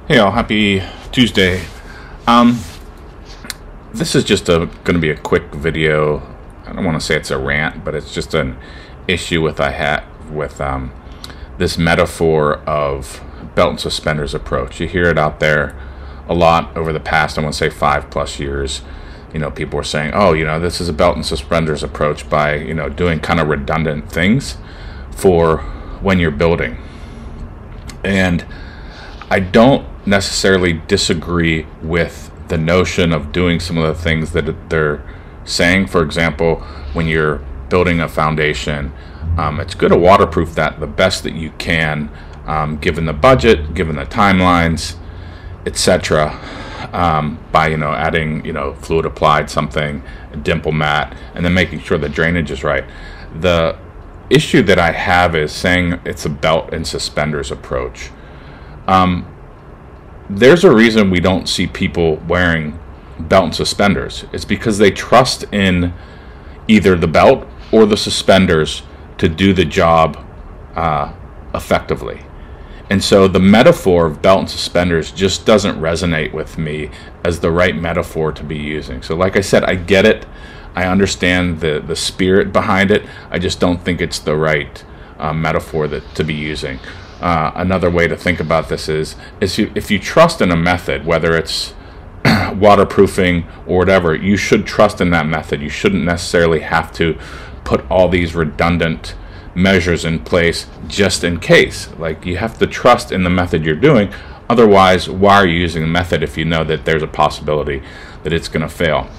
Hey all, happy Tuesday. Um, this is just going to be a quick video. I don't want to say it's a rant, but it's just an issue with I had with this metaphor of belt and suspenders approach. You hear it out there a lot over the past, I want to say 5+ years. You know, people are saying, oh, you know, this is a belt and suspenders approach by, you know, doing kind of redundant things for when you're building. And I don't necessarily disagree with the notion of doing some of the things that they're saying. For example, when you're building a foundation, it's good to waterproof that the best that you can, given the budget, given the timelines, etc. By adding fluid applied something, a dimple mat, and then making sure the drainage is right. The issue that I have is saying it's a belt and suspenders approach. There's a reason we don't see people wearing belt and suspenders. It's because they trust in either the belt or the suspenders to do the job effectively. And so the metaphor of belt and suspenders just doesn't resonate with me as the right metaphor to be using. So like I said, I get it. I understand the spirit behind it. I just don't think it's the right metaphor to be using. Another way to think about this is if you trust in a method, whether it's waterproofing or whatever, you should trust in that method. You shouldn't necessarily have to put all these redundant measures in place just in case. Like, you have to trust in the method you're doing. Otherwise, why are you using the method if you know that there's a possibility that it's going to fail?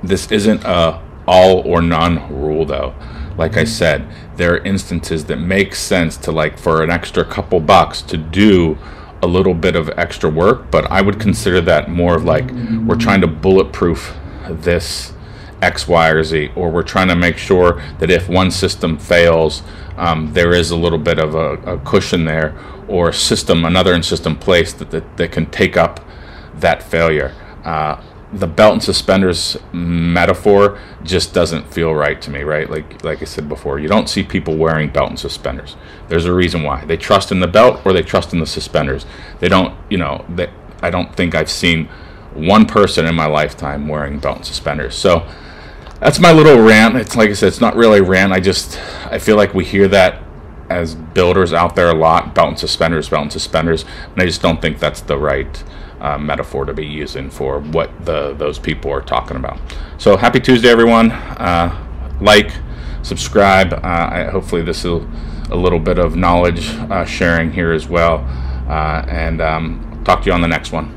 This isn't a all or none rule, though. Like I said, there are instances that make sense to, like, for an extra couple bucks to do a little bit of extra work, but I would consider that more of like, we're trying to bulletproof this X, Y, or Z, or we're trying to make sure that if one system fails, there is a little bit of a cushion there, or another system placed that can take up that failure. The belt and suspenders metaphor just doesn't feel right to me, right? Like I said before, you don't see people wearing belt and suspenders. There's a reason why. They trust in the belt or they trust in the suspenders. They don't, I don't think I've seen one person in my lifetime wearing belt and suspenders. So that's my little rant. It's like I said, it's not really a rant. I feel like we hear that as builders out there a lot, belt and suspenders, and I just don't think that's the right metaphor to be using for what those people are talking about. So happy Tuesday, everyone. Like, subscribe. Hopefully this is a little bit of knowledge sharing here as well, and talk to you on the next one.